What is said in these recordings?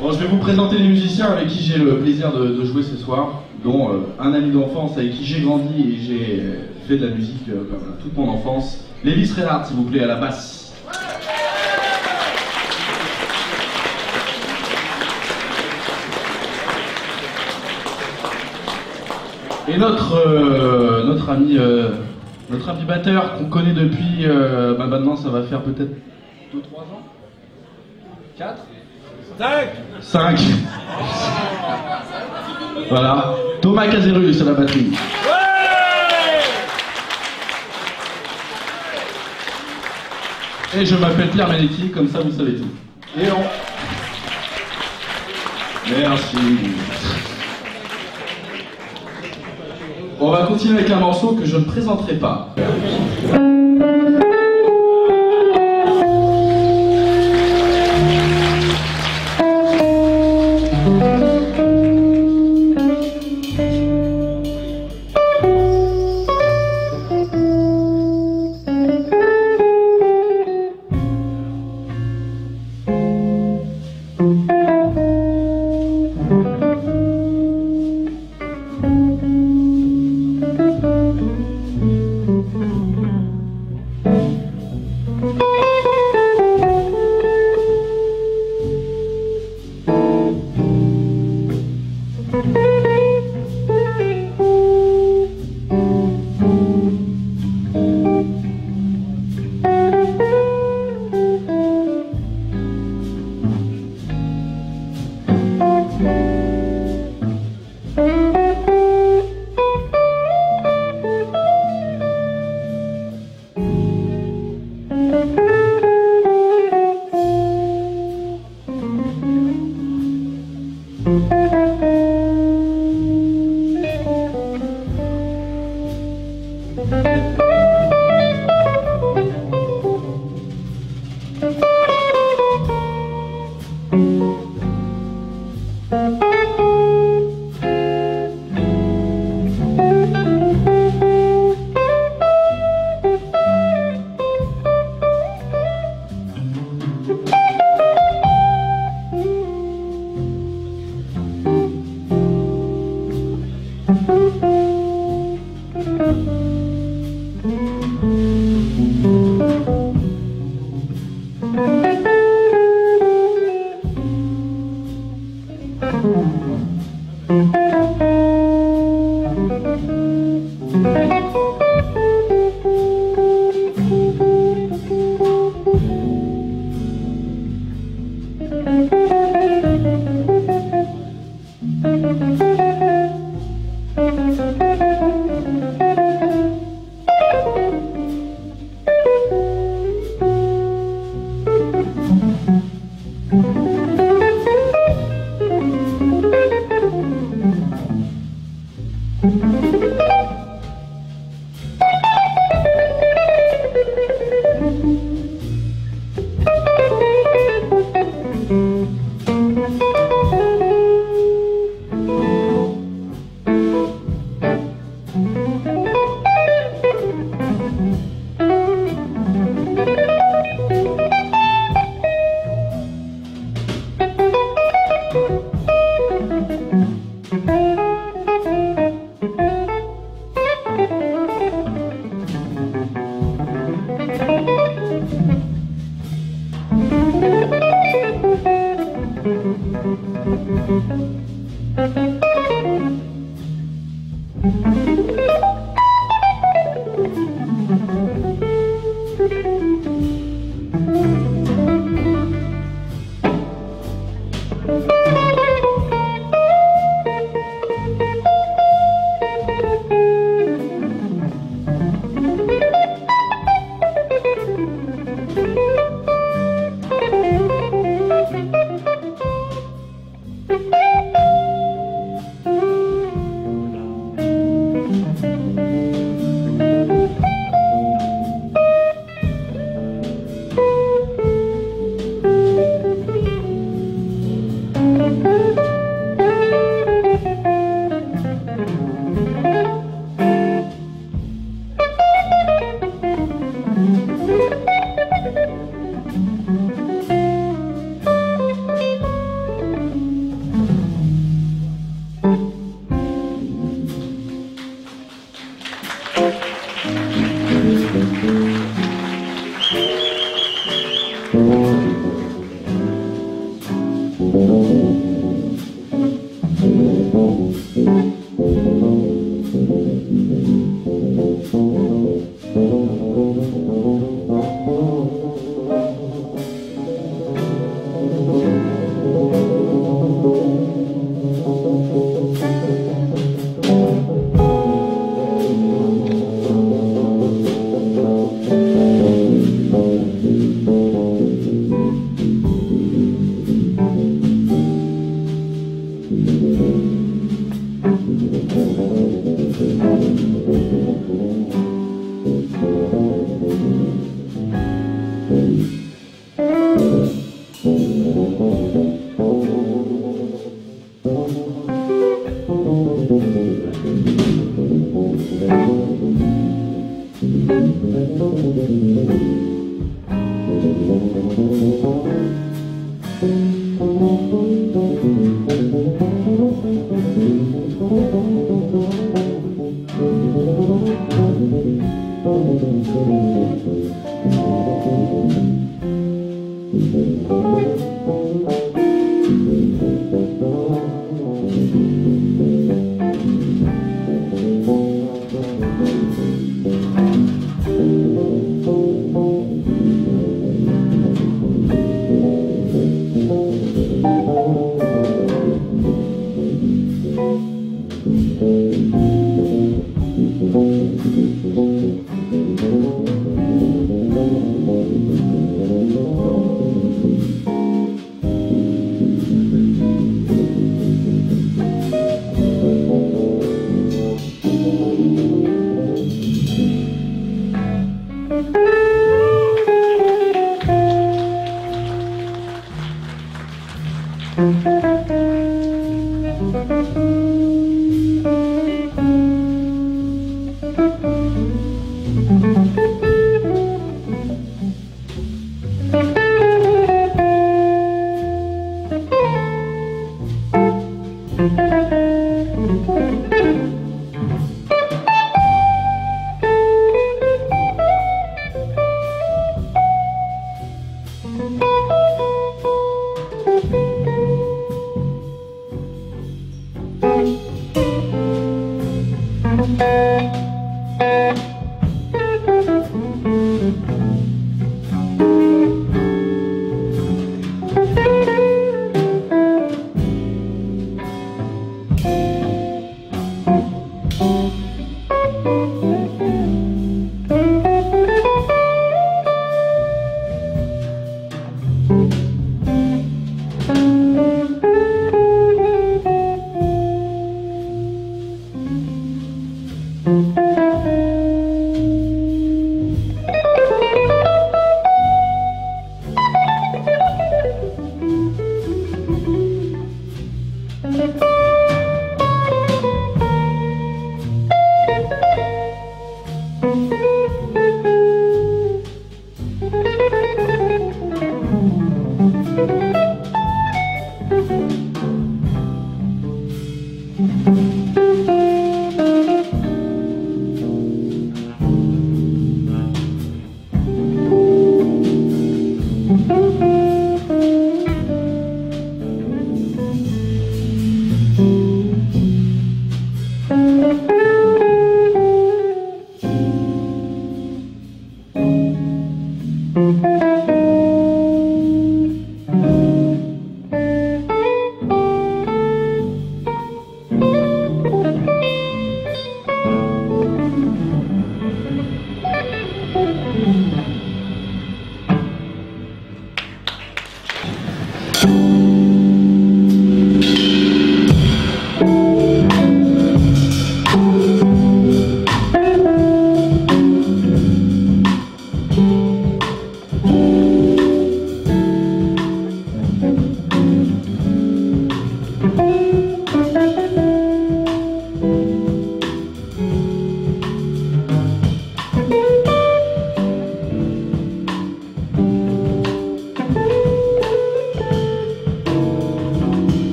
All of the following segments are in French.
Bon, je vais vous présenter les musiciens avec qui j'ai le plaisir de jouer ce soir, dont un ami d'enfance avec qui j'ai grandi et j'ai fait de la musique toute mon enfance. Lévis Reinhardt, s'il vous plaît, à la basse. Et notre ami batteur qu'on connaît depuis, maintenant ça va faire peut-être 2-3 ans 4 5 Voilà, Thomas Caserus à la batterie. Et je m'appelle Pierre Manetti, comme ça vous savez tout. Et on... Merci. On va continuer avec un morceau que je ne présenterai pas.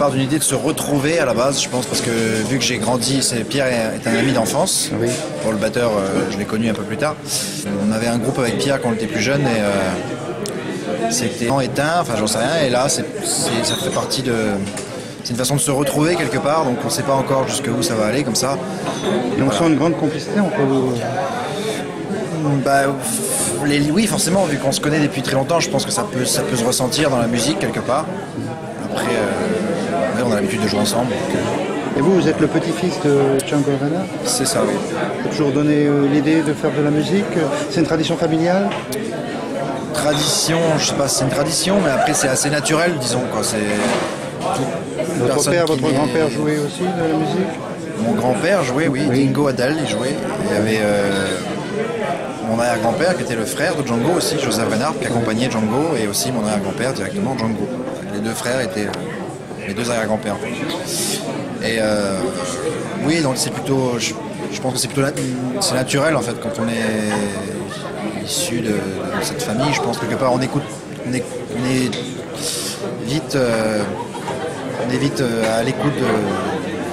part d'une idée de se retrouver à la base, je pense, parce que vu que j'ai grandi, Pierre est un ami d'enfance. Oui. Pour le batteur, je l'ai connu un peu plus tard. On avait un groupe avec Pierre quand on était plus jeune et c'était éteint, enfin j'en sais rien. Et là, ça fait partie de... C'est une façon de se retrouver quelque part, donc on ne sait pas encore jusqu'où ça va aller comme ça. Et on sent une grande complicité entre vous. Oui, forcément, vu qu'on se connaît depuis très longtemps, je pense que ça peut se ressentir dans la musique quelque part. Après, on a l'habitude de jouer ensemble. Et vous êtes le petit-fils de Django Reinhardt? C'est ça, oui. Vous avez toujours donné l'idée de faire de la musique? C'est une tradition familiale? Tradition, je sais pas si c'est une tradition, mais après c'est assez naturel, disons. Votre père, votre grand-père jouait aussi de la musique? Mon grand-père jouait, oui. Dingo Adel, il jouait. Il y avait mon arrière-grand-père qui était le frère de Django aussi, Joseph Reinhardt, qui accompagnait Django, et aussi mon arrière-grand-père directement, Django. Les deux frères étaient mes deux arrière-grands-pères. Et oui, donc c'est plutôt, je pense que c'est naturel en fait quand on est issu de cette famille. Je pense que quelque part on est vite à l'écoute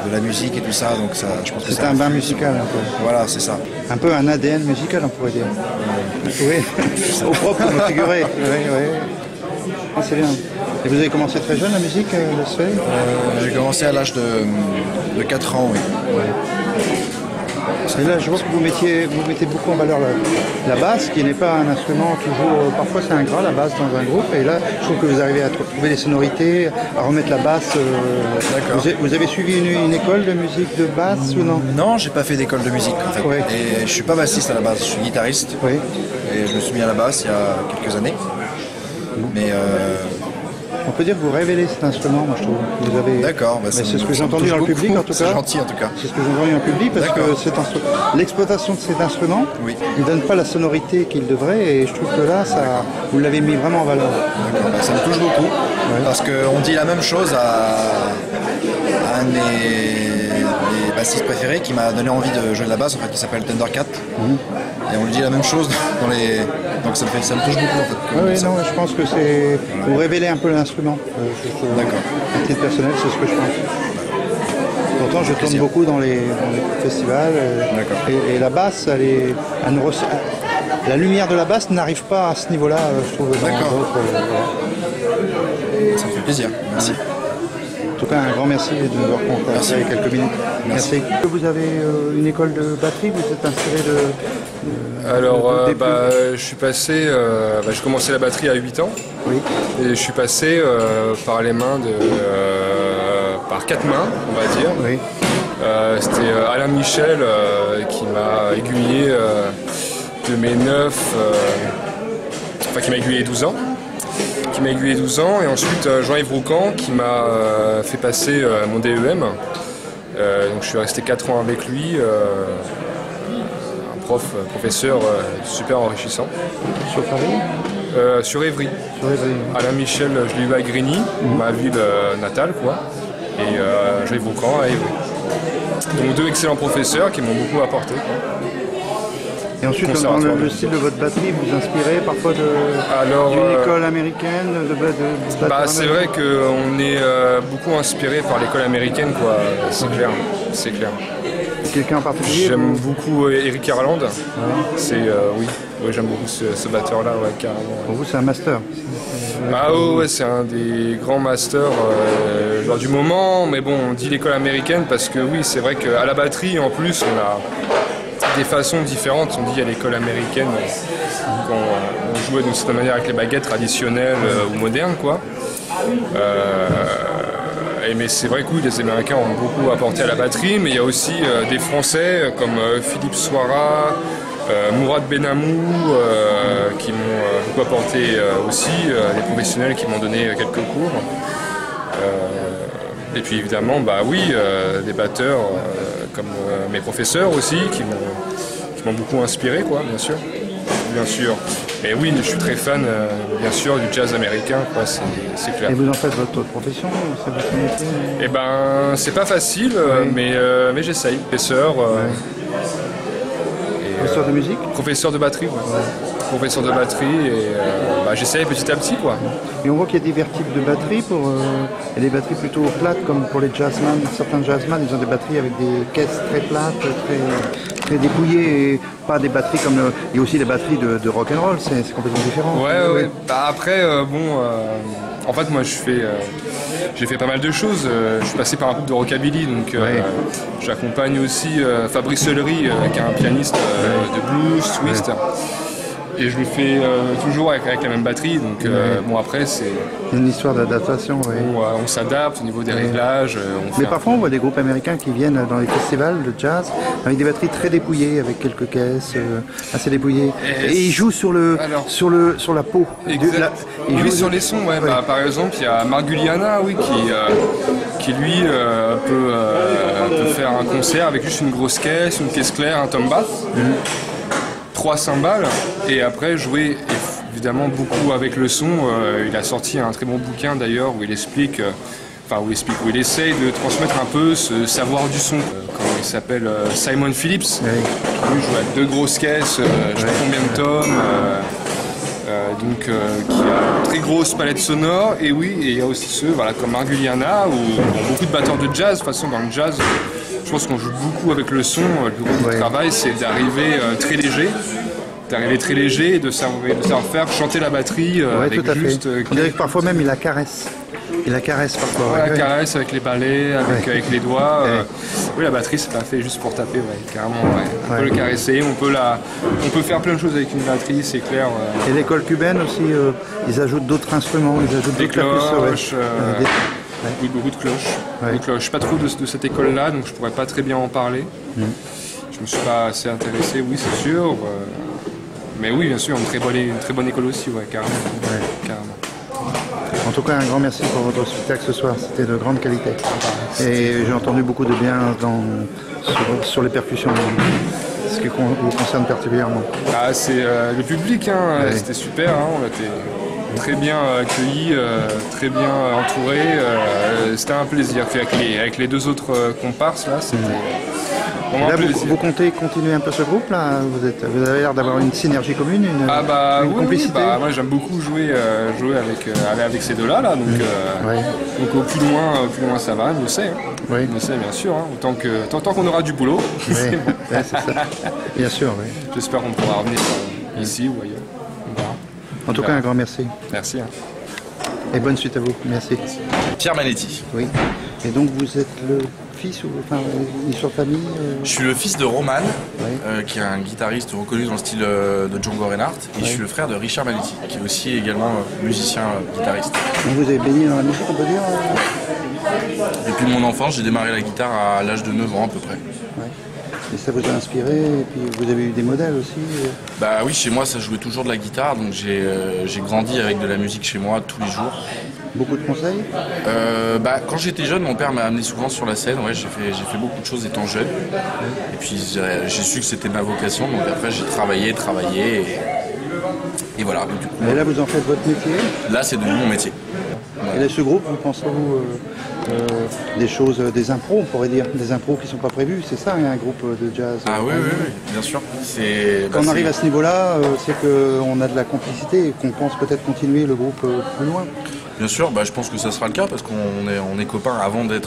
de la musique et tout ça, donc ça, je pense que c'est un bain musical un peu. Voilà, c'est ça. Un peu un ADN musical, on pourrait dire. Oui, au propre, figuré. Oui. Ah, c'est bien. Et vous avez commencé très jeune la musique, le Sven? J'ai commencé à l'âge de 4 ans, oui. Et là, je vois que vous mettez beaucoup en valeur la basse, qui n'est pas un instrument toujours... Parfois, c'est ingrat, la basse, dans un groupe. Et là, je trouve que vous arrivez à trouver les sonorités, à remettre la basse. D'accord. Vous avez suivi une école de musique de basse ou non? Non, j'ai pas fait d'école de musique, en fait. Ouais. Et je suis pas bassiste à la base, je suis guitariste. Oui. Et je me suis mis à la basse il y a quelques années. Mais... On peut dire que vous révélez cet instrument, moi je trouve. Vous avez... D'accord. C'est ce que j'ai entendu dans le public en tout cas. C'est gentil en tout cas. C'est ce que j'ai entendu dans le public parce que l'exploitation de cet instrument, il ne donne pas la sonorité qu'il devrait et je trouve que là, vous l'avez mis vraiment en valeur. D'accord. Ça me touche beaucoup parce qu'on dit la même chose à un de mes bassistes préférés qui m'a donné envie de jouer de la basse, en fait, qui s'appelle Thundercat. Et on lui dit la même chose donc ça me touche beaucoup en fait. Oui, non, je pense que c'est... Vous révélez un peu l'instrument. D'accord. À titre personnel, c'est ce que je pense. Pourtant, je tourne beaucoup dans les festivals. Et la basse, la lumière de la basse n'arrive pas à ce niveau-là, je trouve. D'accord. Ça me fait plaisir. Merci. En tout cas, un grand merci de nous avoir contacté quelques minutes. Merci. Vous avez une école de batterie, vous êtes inspiré je suis passé, j'ai commencé la batterie à 8 ans. Oui. Et je suis passé par les mains par 4 mains, on va dire. Oui. C'était Alain Michel qui m'a aiguillé de mes 9, qui m'a aiguillé 12 ans. Et ensuite Jean-Yves Roucan qui m'a fait passer mon DEM. Donc je suis resté 4 ans avec lui, un professeur super enrichissant. Sur Paris? Sur Évry. Sur Évry. Alain Michel, je l'ai eu à Grigny, ma ville natale, quoi. Et Jean-Yves Roucan à Évry. Donc 2 excellents professeurs qui m'ont beaucoup apporté, quoi. Et ensuite, dans le style de votre batterie, vous vous inspirez parfois d'une école américaine c'est vrai qu'on est beaucoup inspiré par l'école américaine, quoi. C'est clair. Quelqu'un en particulier? J'aime beaucoup Eric Erland. Oui, j'aime beaucoup ce batteur-là, carrément. Pour vous, c'est un master? C'est un des grands masters du moment. Mais bon, on dit l'école américaine parce que oui, c'est vrai qu'à la batterie, en plus, on a des façons différentes. On dit à l'école américaine quand on jouait d'une certaine manière avec les baguettes traditionnelles ou modernes, quoi. Mais c'est vrai que oui, les Américains ont beaucoup apporté à la batterie, mais il y a aussi des Français comme Philippe Soira, Mourad Benamou qui m'ont beaucoup apporté aussi, des professionnels qui m'ont donné quelques cours. Et puis évidemment, des batteurs comme mes professeurs aussi qui m'ont beaucoup inspiré, quoi, bien sûr. Et oui, je suis très fan, bien sûr, du jazz américain, quoi, c'est clair. Et vous en faites votre profession? C'est votre métier? C'est pas facile, mais j'essaye. Professeur. Professeur de musique? Professeur de batterie, ouais. professeur de batterie et j'essaye petit à petit quoi. Et on voit qu'il y a divers types de batteries. Il y a des batteries plutôt plates comme pour les jazzman. Certains jazzman, ils ont des batteries avec des caisses très plates, très dépouillées et pas des batteries comme... Il y a aussi des batteries de rock and roll, c'est complètement différent. Ouais. Après, en fait moi j'ai fait pas mal de choses. Je suis passé par un groupe de rockabilly, donc j'accompagne aussi Fabrice Heulery, qui est un pianiste de blues, twist. Et je le fais toujours avec la même batterie, donc après c'est une histoire d'adaptation. On s'adapte au niveau des réglages. Mais parfois on voit des groupes américains qui viennent dans les festivals de jazz avec des batteries très dépouillées, avec quelques caisses assez dépouillées. Et ils jouent sur la peau. Ils jouent sur les sons, par exemple il y a Marguliana qui lui peut faire un concert avec juste une grosse caisse, une caisse claire, un tom bass. 3 cymbales et après jouer évidemment beaucoup avec le son. Il a sorti un très bon bouquin d'ailleurs où il explique, où il essaye de transmettre un peu ce savoir du son. Comment il s'appelle, Simon Phillips, qui lui joue avec 2 grosses caisses, je sais pas combien de tomes, qui a une très grosse palette sonore. Et il y a aussi ceux comme Marguliana ou beaucoup de batteurs de jazz. De toute façon dans le jazz, je pense qu'on joue beaucoup avec le son. Le gros travail, c'est d'arriver très léger, et de savoir faire chanter la batterie avec tout à juste... fait. On dirait que parfois même il la caresse. Il la caresse parfois. La caresse avec les balais, avec les doigts. Oui, la batterie, c'est pas fait juste pour taper, carrément. On peut le caresser, on peut faire plein de choses avec une batterie, c'est clair. Et l'école cubaine aussi, ils ajoutent d'autres instruments, ils ajoutent des cloches. Beaucoup de cloches. Je suis pas trop de cette école-là, donc je pourrais pas très bien en parler. Je me suis pas assez intéressé, oui, c'est sûr. Mais oui, bien sûr, une très bonne école aussi, carrément. En tout cas, un grand merci pour votre spectacle ce soir, c'était de grande qualité. Et j'ai entendu beaucoup de bien sur les percussions, ce qui vous concerne particulièrement. C'est le public, c'était super, on a été très bien accueillis, très bien entourés. C'était un plaisir. Avec les 2 autres comparses, là, c'était vraiment un plaisir. Vous comptez continuer un peu ce groupe là? Vous avez l'air d'avoir une synergie commune, une complicité. Moi j'aime beaucoup jouer avec ces deux-là, donc au plus loin ça va, on sait. On sait bien sûr, autant qu'on aura du boulot. C'est ça. Bien sûr, J'espère qu'on pourra revenir ici ou ailleurs. En tout cas, un grand merci. Merci. Et bonne suite à vous. Merci. Pierre Manetti. Oui. Et donc vous êtes le fils ou une histoire de famille Je suis le fils de Roman, qui est un guitariste reconnu dans le style de Django Reinhardt. Et je suis le frère de Richard Manetti, qui est aussi également musicien, guitariste. Donc vous avez baigné dans la musique, on peut dire Depuis mon enfance, j'ai démarré la guitare à l'âge de 9 ans à peu près. Et ça vous a inspiré, et puis vous avez eu des modèles aussi Bah oui, chez moi ça jouait toujours de la guitare, donc j'ai grandi avec de la musique chez moi tous les jours. Beaucoup de conseils Quand j'étais jeune, mon père m'a amené souvent sur la scène, j'ai fait beaucoup de choses étant jeune. Et puis j'ai su que c'était ma vocation, donc après j'ai travaillé et voilà. Du coup, et là vous en faites votre métier? Là c'est devenu mon métier. Et là ce groupe, vous pensez-vous des choses, des impros, on pourrait dire, des impros qui ne sont pas prévus, c'est ça un groupe de jazz? Ah oui, bien sûr. Quand on arrive à ce niveau-là, c'est qu'on a de la complicité et qu'on pense peut-être continuer le groupe plus loin. Bien sûr, je pense que ça sera le cas parce qu'on est copains avant de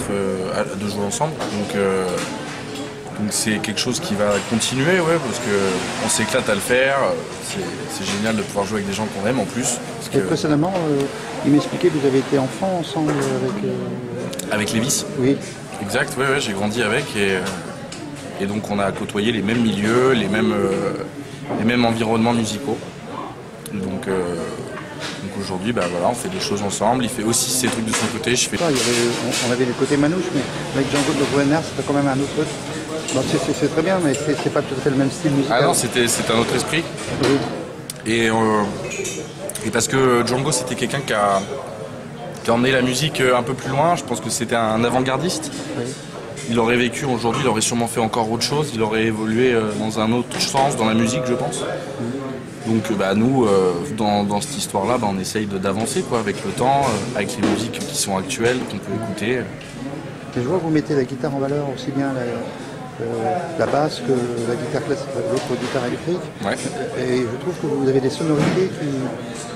jouer ensemble. Donc c'est quelque chose qui va continuer, parce qu'on s'éclate à le faire. C'est génial de pouvoir jouer avec des gens qu'on aime en plus. Et précédemment, il m'expliquait que vous avez été enfant ensemble avec... Avec Lévis. Oui. Exact, j'ai grandi avec et donc on a côtoyé les mêmes milieux, les mêmes environnements musicaux. Donc aujourd'hui, on fait des choses ensemble. Il fait aussi ses trucs de son côté. On avait le côté manouche, mais avec Django de Reinhardt, c'était quand même un autre. Bon, c'est très bien, mais c'est pas tout à fait le même style musical. Ah non, c'était un autre esprit. Oui. Et parce que Django, c'était quelqu'un qui a emmené la musique un peu plus loin. Je pense que c'était un avant-gardiste. Oui. Il aurait vécu aujourd'hui, il aurait sûrement fait encore autre chose. Il aurait évolué dans un autre sens dans la musique, je pense. Donc nous, dans cette histoire-là, on essaye d'avancer avec le temps, avec les musiques qui sont actuelles, qu'on peut écouter. Et je vois que vous mettez la guitare en valeur aussi bien la basse que la guitare classique, l'autre guitare électrique. Ouais. Et je trouve que vous avez des sonorités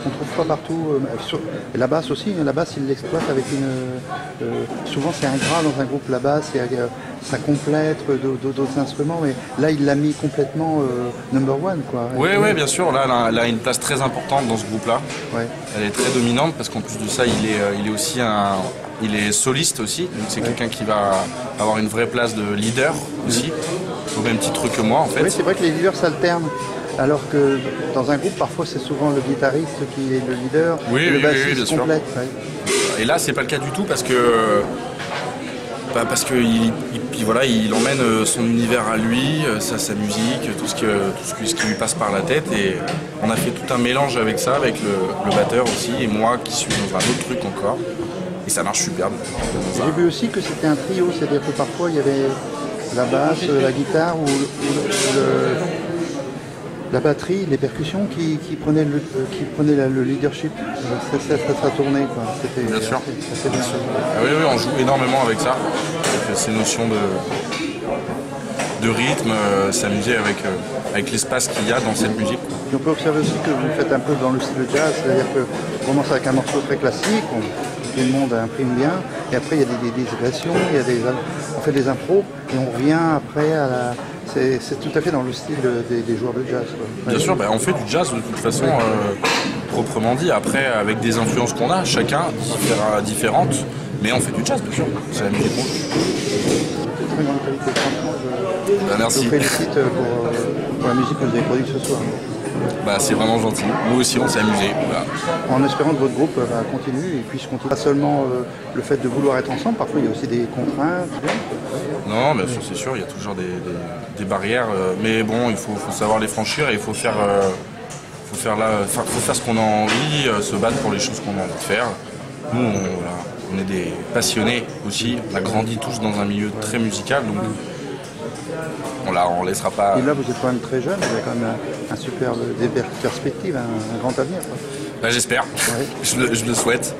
qu'on ne trouve pas partout. Et la basse aussi, la basse il l'exploite avec une... souvent c'est un gras dans un groupe, la basse, et ça complète d'autres instruments, mais là il l'a mis complètement number one, quoi. Oui, bien sûr, là elle a une place très importante dans ce groupe-là. Ouais. Elle est très dominante parce qu'en plus de ça, il est aussi il est soliste aussi, donc c'est quelqu'un qui va avoir une vraie place de leader aussi, au même titre que moi en fait. Oui, c'est vrai que les leaders s'alternent, alors que dans un groupe, parfois c'est souvent le guitariste qui est le leader, Oui, et le oui, bassiste bien sûr. complète. Ouais. Et là, c'est pas le cas du tout parce que voilà, il emmène son univers à lui, sa musique, tout ce qui lui passe par la tête, et on a fait tout un mélange avec ça, avec le batteur aussi, et moi qui suis dans un autre truc encore, et ça marche superbe. J'ai vu aussi que c'était un trio, c'est-à-dire que parfois il y avait la basse, la guitare ou la batterie, les percussions qui prenaient le leadership. Ça tournait, quoi. C'était Bien sûr. assez bien. Ah oui, on joue énormément avec ça, avec ces notions de rythme, s'amuser avec l'espace qu'il y a dans cette musique. Et on peut observer aussi que vous faites un peu dans le style jazz, c'est-à-dire qu'on commence avec un morceau très classique, tout le monde imprime bien, et après il y a des digressions, on fait des impros, et on revient après à la... C'est tout à fait dans le style des joueurs de jazz, quoi. Bien sûr, on fait du jazz de toute façon, proprement dit. Après, avec des influences qu'on a, chacun différentes, mais on fait du jazz, bien sûr. C'est la musique qu'on joue. C'est une très grande qualité, franchement. Merci. Je vous félicite pour la musique que vous avez produite ce soir. C'est vraiment gentil. Nous aussi, on s'est amusés. Voilà. En espérant que votre groupe continue et puisse continuer. Pas seulement le fait de vouloir être ensemble, parfois il y a aussi des contraintes. Non, bien sûr, c'est sûr, il y a toujours des barrières, mais bon, il faut savoir les franchir et il faut faire ce qu'on a envie, se battre pour les choses qu'on a envie de faire. Nous, on est des passionnés aussi, on a grandi tous dans un milieu très musical, donc on laissera pas... Et là, vous êtes quand même très jeune, vous avez quand même un super des perspectives, un grand avenir, quoi. J'espère, Ouais. je le souhaite.